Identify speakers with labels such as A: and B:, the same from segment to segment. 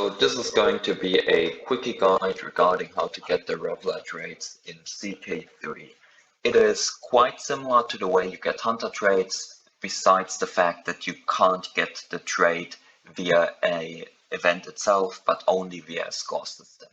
A: this is going to be a quickie guide regarding how to get the Revla trades in CK3. It is quite similar to the way you get Hunter trades, besides the fact that you can't get the trade via an event itself, but only via a score system.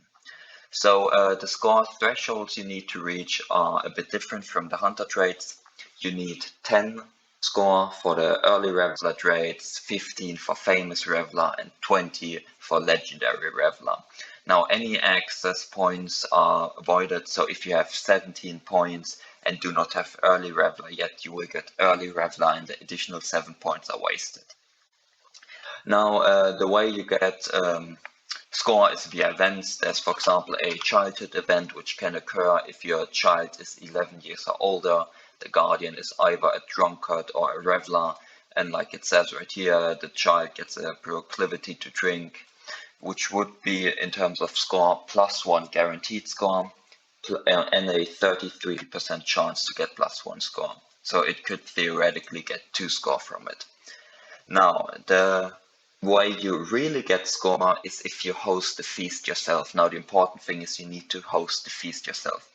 A: So the score thresholds you need to reach are a bit different from the Hunter trades. You need 10 score for the early Revla trades, 15 for famous Revla, and 20 for legendary Revla. Now any access points are avoided, so if you have 17 points and do not have early Revla yet, you will get early Revla and the additional 7 points are wasted. Now the way you get score is via events. There's, for example, a childhood event which can occur if your child is 11 years or older. The guardian is either a drunkard or a reveler, and like it says right here, the child gets a proclivity to drink, which would be, in terms of score, +1 guaranteed score, and a 33% chance to get +1 score. So it could theoretically get 2 score from it. Now, the way you really get score is if you host the feast yourself. Now, the important thing is you need to host the feast yourself.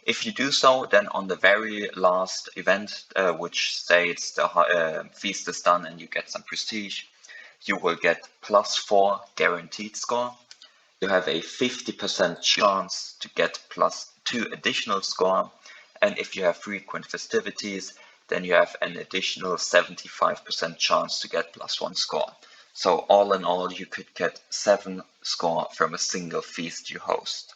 A: If you do so, then on the very last event, which states the feast is done and you get some prestige, you will get +4 guaranteed score. You have a 50% chance to get +2 additional score. And if you have frequent festivities, then you have an additional 75% chance to get +1 score. So all in all, you could get 7 score from a single feast you host.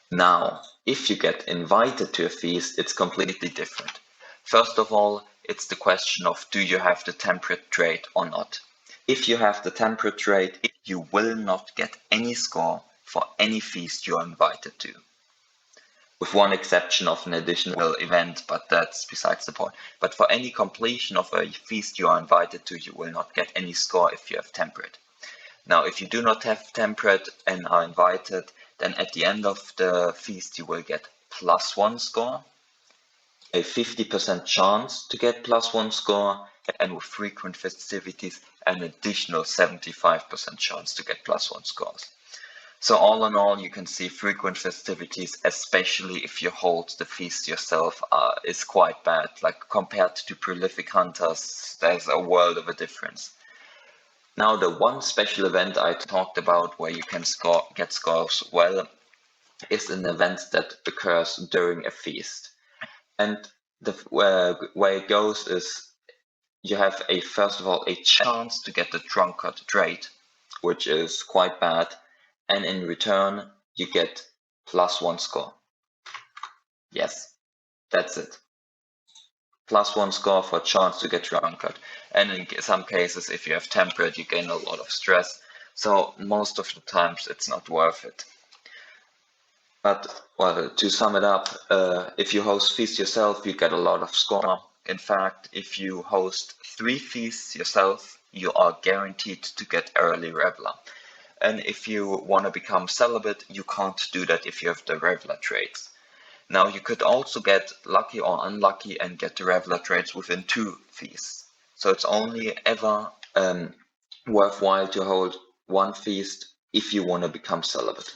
A: Now, if you get invited to a feast, it's completely different. First of all, it's the question of, do you have the temperate trait or not? If you have the temperate trait, you will not get any score for any feast you are invited to. With one exception of an additional event, but that's besides the point. But for any completion of a feast you are invited to, you will not get any score if you have temperate. Now, if you do not have temperate and are invited, then at the end of the feast you will get +1 score, a 50% chance to get +1 score, and with frequent festivities an additional 75% chance to get +1 scores. So all in all, you can see frequent festivities, especially if you hold the feast yourself, is quite bad. Like compared to prolific hunters, there's a world of a difference. Now, the one special event I talked about where you can get scores well is an event that occurs during a feast. And the way it goes is you have first of all a chance to get the drunkard trait, which is quite bad, and in return you get +1 score. Yes, that's it. +1 score for a chance to get drunkard. And in some cases, if you have temperate, you gain a lot of stress. So most of the times it's not worth it. But well, to sum it up, if you host feast yourself, you get a lot of score. In fact, if you host 3 feasts yourself, you are guaranteed to get early Revla. And if you want to become celibate, you can't do that if you have the Revla traits. Now, you could also get lucky or unlucky and get the Revla traits within 2 feasts. So it's only ever worthwhile to hold 1 feast if you want to become celibate.